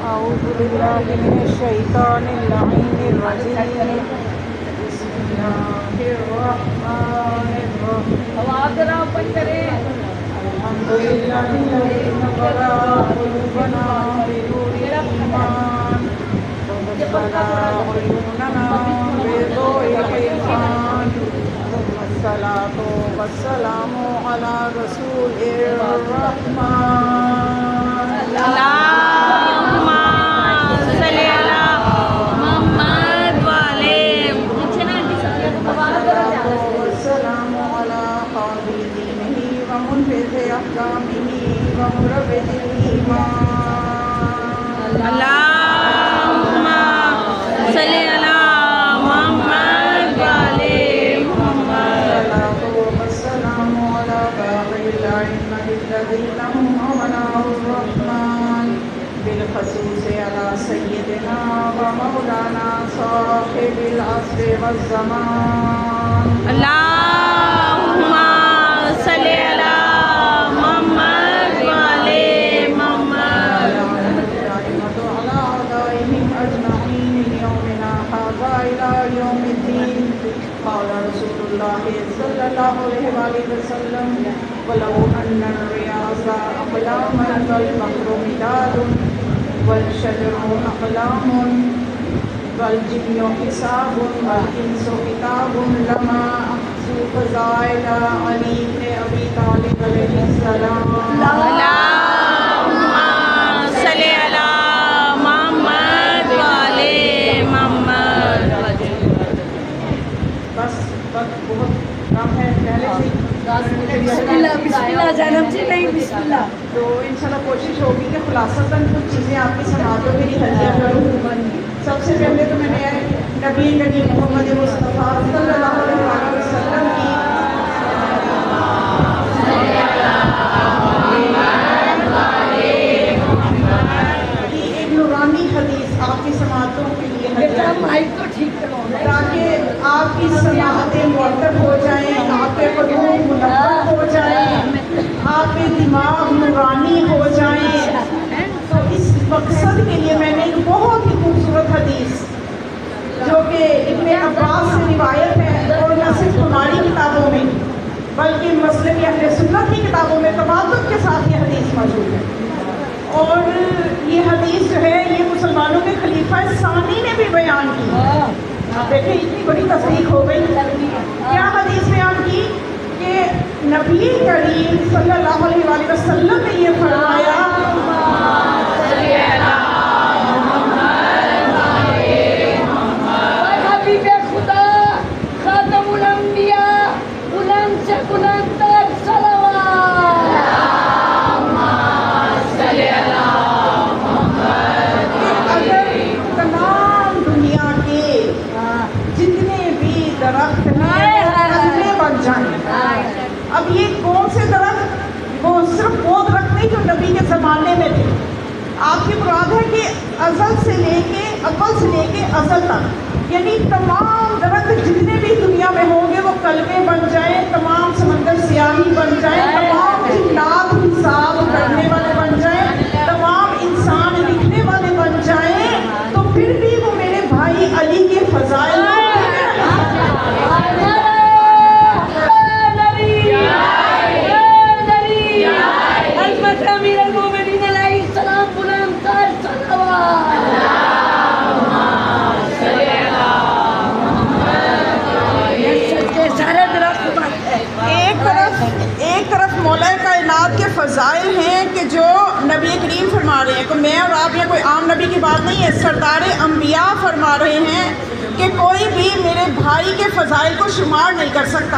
أعوذ بالله من الشيطان اللعين الرجيم بسم الله الرحمن الرحيم الحمد لله الذي نور قلوبنا بنور الإيمان وبصر عيوننا بضوء الإيمان ثم الصلاة والسلام على رسول الرحمن اللهم صل على محمد وعلى والسلام على قاضي دينه ومنفذ أحكامه ومروج الإيمان اللهم صل على محمد وعلى محمد والسلام على باقي الأئمة الذين هم أمناء الرحمن بالخصوص على سيدنا ومولانا صاحب العصر والزمان اللهم صل على محمد وعلى محمد الأئمة على أعدائهم أجمعين من يومنا هذا إلى يوم الدين قال رسول الله صلى الله عليه وآله وسلم ولو أن الرياض أقلاما والبحر مداد والشجر أقلام والجن حساب والإنس كتاب لما أحصوا فضائل علي بن أبي طالب عليه السلام اللهم صل على محمد وعلى محمد بس وقت بہت کم ہے پہلے سے تو انشاءاللہ کوشش ہوگی کہ خلاصتاً کچھ چیزیں آپ کی سماعتوں میں حلیہ کروں. سب سے پہلے تو میں نے نبی کریم محمد مصطفیٰ صلی اللہ علیہ وسلم کی ایک نورانی حدیث آپ کی سماعتوں کے لیے تاکہ آپ کی سماعتیں مرتب ہو جائیں، آپ کے قلوب منور ہو جائیں، آپ کے دماغ نورانی ہو جائیں. تو اس مقصد کے لیے میں نے ایک بہت ہی خوبصورت حدیث جو کہ ابن عباس سے روایت ہے، اور نہ صرف ہماری کتابوں میں بلکہ مسلک اہل سنت کی کتابوں میں تبادل کے ساتھ یہ حدیث موجود ہے. اور یہ حدیث جو ہے یہ مسلمانوں کے خلیفہ ثانی نے بھی بیان کی. آپ دیکھیں اتنی بڑی تصدیق ہو گئی. کیا حدیث بیان کی کہ نبی کریم صلی اللہ علیہ وآلہ وسلم نے یہ فرمایا اب یہ کون سے درخت؟ وہ صرف وہ درخت نہیں جو نبی کے زمانے میں تھے. آپ کی مراد ہے کہ ازل سے لے کے اول سے لے کے ازل تک، یعنی تمام درخت جتنے بھی دنیا میں ہوں گے وہ کلمے بن جائیں، تمام سمندر سیاہی بن جائیں، تمام جنات حساب کرنے والے بن جائیں، تمام انسان لکھنے والے بن جائیں، تو پھر بھی وہ میرے بھائی علی کے فضائل مولا کائنات کے فضائل ہیں کہ جو نبی کریم فرما رہے ہیں. کہ میں اور آپ یہ کوئی عام نبی کی بات نہیں ہے، سردار انبیاء فرما رہے ہیں کہ کوئی بھی میرے بھائی کے فضائل کو شمار نہیں کر سکتا.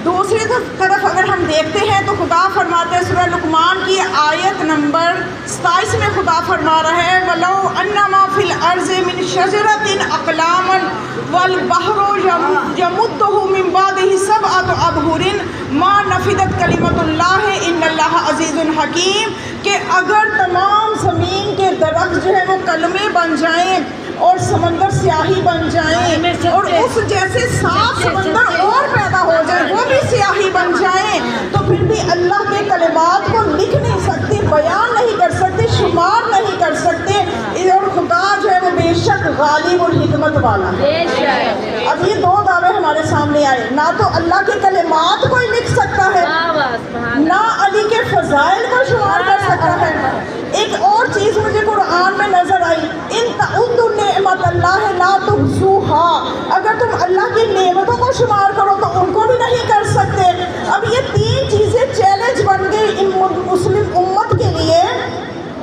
دوسری طرف اگر ہم دیکھتے ہیں تو خدا فرماتے ہیں سورہ لقمان کی آیت نمبر 27 میں خدا فرما رہا ہے وَلَوْ أَنَّمَا فِي الْأَرْضِ مِنْ شَجَرَةٍ أَقْلَامٌ وَالْبَحْرُ يَمُدُّهُ مِنْ بَعْدِهِ سَبْعَةُ أَبْحُرٍ مَا نَفِدَتْ كَلِمَةُ اللَّهِ إِنَّ اللَّهَ عَزِيزٌ حَكِيمٌ. کہ اگر تمام زمین کے درخت جو ہے وہ کلمے بن جائیں اور سمندر سیاہی بن جائیں اور اس جیسے 7 سمندر اور پیدا ہو جائیں وہ بھی سیاہی بن جائیں تو پھر بھی اللہ کے کلمات کو لکھ نہیں سکتے، بیان نہیں کر سکتے، شمار نہیں کر سکتے. غالب اور حکمت والا ہے۔ اب یہ دو دعوے ہمارے سامنے آئے، نہ تو اللہ کے کلمات کوئی لکھ سکتا ہے، نہ علی کے فضائل کو شمار کر سکتا ہے۔ ایک اور چیز مجھے قرآن میں نظر آئی، ان تعدوا نعمت اللہ لا تحصوها، اگر تم اللہ کی نعمتوں کو شمار کرو تو ان کو بھی نہیں کر سکتے۔ اب یہ تین چیزیں چیلنج بن گئی مسلم امت کے لیے،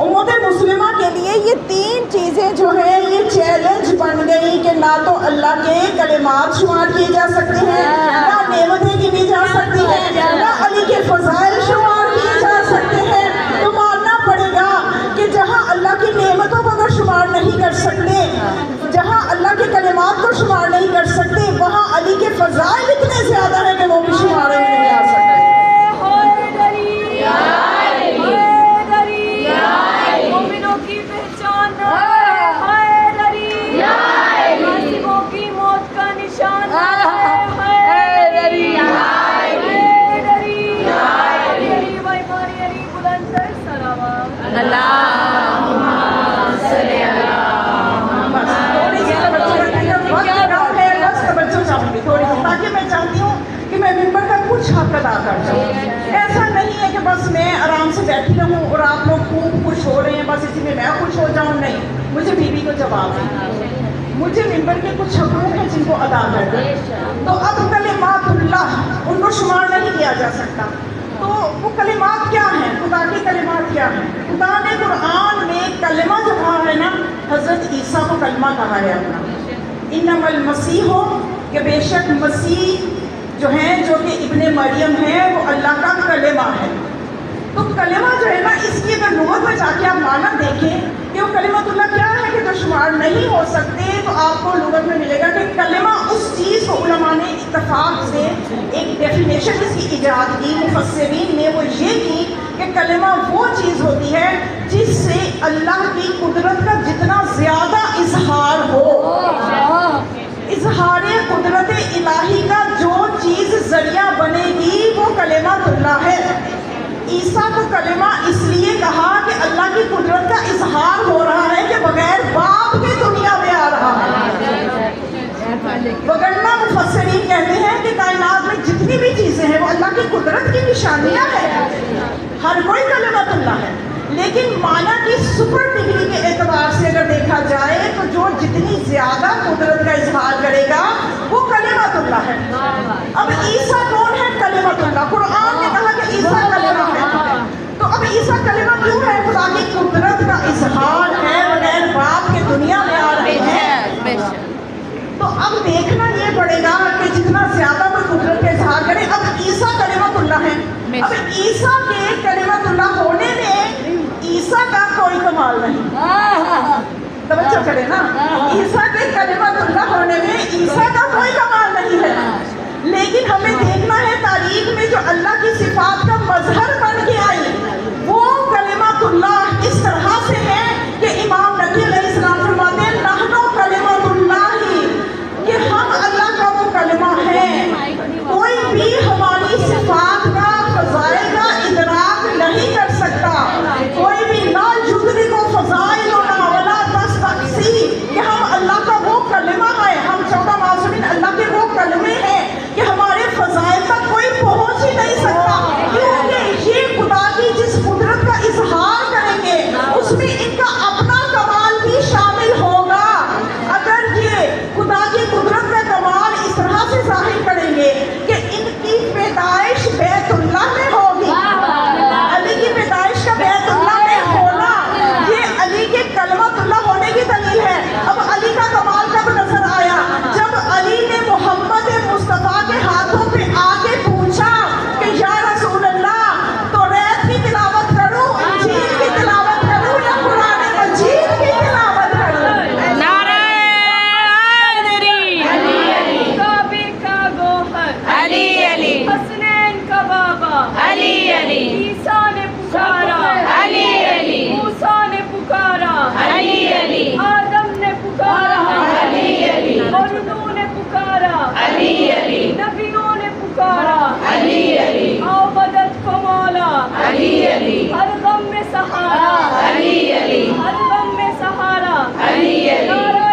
امت مسلمہ کے لیے یہ تین چیزیں جو ہیں یہ چیلنج بن گئی کہ نہ تو اللہ کے کلمات شمار کیے جا سکتے ہیں، نہ نعمتیں گنی جا سکتی ہیں، نہ علی کے فضائل شمار کیے جا سکتے ہیں۔ تو ماننا پڑے گا کہ جہاں اللہ کی نعمتوں کو اگر شمار نہیں کر سکتے، جہاں اللہ کے کلمات کو شمار نہیں کر سکتے، وہاں علی کے فضائل اتنے زیادہ ہیں کہ وہ بھی شمارے میں نہیں آ سکتے۔ تاکہ میں چاہتی ہوں کہ میں ممبر کا کچھ حق ادا کر جاؤں۔ ایسا نہیں ہے کہ بس میں آرام سے بیٹھی رہوں اور آپ لوگ خوب خوش ہو رہے ہیں، بس اسی میں خوش ہو جاؤں، نہیں، مجھے بیوی کو جواب ہے، مجھے ممبر کے کچھ حقوق ہیں جن کو ادا کرنا۔ تو اب کلمات اللہ ان کو شمار نہیں کیا جا سکتا، تو وہ کلمات کیا ہیں، خدا کے کلمات کیا ہیں؟ خدا نے قرآن میں کلمہ جو کہا ہے نا، حضرت عیسیٰ کو کلمہ کہا ہے اپنا، انما المسیح ہو کہ بے شک مسیح جو ہیں، جو کہ ابن مریم ہے، وہ اللہ کا کلمہ ہے۔ تو کلمہ جو ہے نا، اس کی اگر لغت میں جا کے آپ معنی دیکھیں کہ وہ کلمۃ اللہ کیا ہے کہ جو شمار نہیں ہو سکتے، تو آپ کو لغت میں ملے گا کہ کلمہ اس چیز کو علماء نے اتفاق سے ایک ڈیفینیشن اس کی ایجاد کی، مفسرین نے وہ یہ کی کہ کلمہ وہ چیز ہوتی ہے جس سے اللہ کی قدرت کا جتنا زیادہ اظہار ہو، اظہار قدرت الہی کا جو چیز ذریعہ بنے گی وہ کلمۃ اللہ ہے۔ عیسیٰ کو کلمہ اس لیے کہا کہ اللہ کی قدرت کا اظہار ہو رہا ہے کہ بغیر باپ کے دنیا میں آ رہا ہے۔ وگرنہ مفسرین کہتے ہیں کہ کائنات میں جتنی بھی چیزیں ہیں وہ اللہ کی قدرت کی نشانیاں ہیں، ہر کوئی کلمۃ اللہ ہے، لیکن معنی کی سپر ڈگری کے اعتبار سے اگر دیکھا جائے تو جو جتنی زیادہ قدرت کا اظہار کرے گا وہ کلمۃ اللہ ہے۔ اب عیسیٰ کون ہے؟ کلمۃ اللہ۔ قرآن نے کہا کہ عیسیٰ کلمہ ہے، تو اب عیسیٰ کلمہ کیوں ہے؟ خدا کی قدرت کا اظہار ہے، بغیر باپ کے دنیا میں آ رہے ہیں۔ تو اب دیکھنا یہ پڑے گا کہ جتنا زیادہ کوئی قدرت کا اظہار کرے، اب عیسیٰ کلمۃ اللہ ہے۔ اب عیسیٰ کے کلمۃ اللہ ہونے میں عیسیٰ کا کوئی کمال نہیں، توجہ کرے نا، عیسیٰ کے کلمۃ اللہ ہونے میں عیسیٰ کا کوئی کمال نہیں ہے، لیکن ہمیں دیکھنا ہے تاریخ میں جو اللہ کی صفات کا مظہر بن کے آئی وہ کلمۃ اللہ اس طرح سے ہے کہ امام نبی علیہ السلام فرماتے ہیں نحن کلمۃ اللہ، کہ ہم اللہ کا وہ کلمہ ہے۔ کوئی بھی ہماری صفات کا، فضائل کا ادراک نہیں کر سکتا، کوئی بھی لا یدرک فضائل ولا تستقصی، کہ ہم اللہ کا وہ کلمہ ہے، ہم 14 معصومین اللہ کے وہ کلمے ہیں کہ ہمارے فضائل تک کوئی پہنچ ہی نہیں سکتا، کیونکہ یہ خدا کی جس قدرت کا اظہار کریں گے اس میں ان کا اپنا کمال بھی شامل ہوگا۔ اگر یہ خدا کی قدرت کا کمال اس طرح سے ظاہر کریں گے کہ ان کی پیدائش بیت اللہ میں ہوگی، علی کی پیدائش کا بیت اللہ میں ہونا یہ علی کے کلمۃ اللہ ہونے کی دلیل ہے۔ اب علی کا کمال کب نظر آیا؟ جب علی نے محمد مصطفیٰ کے ہاتھوں پہ آ کے پوچھا کہ یا رسول اللہ توریت کی تلاوت کروں، انجیل کی تلاوت کروں یا قرآن مجید کی تلاوت کروں؟ نعرہ حیدری، کعبے کا گوہر علی علی، حسنین کا بابا علی علی، عیسیٰ نے پکارا علی علی، موسیٰ نے پکارا علی علی، آدم نے پکارا علی علی، مولودوں نے پکارا علی علی، نبیوں نے پکارا علی علی، آؤ مدد کو مولا علی علی، ہر غم میں سہارا علی علی، ہر غم میں سہارا علی علی، نعرہ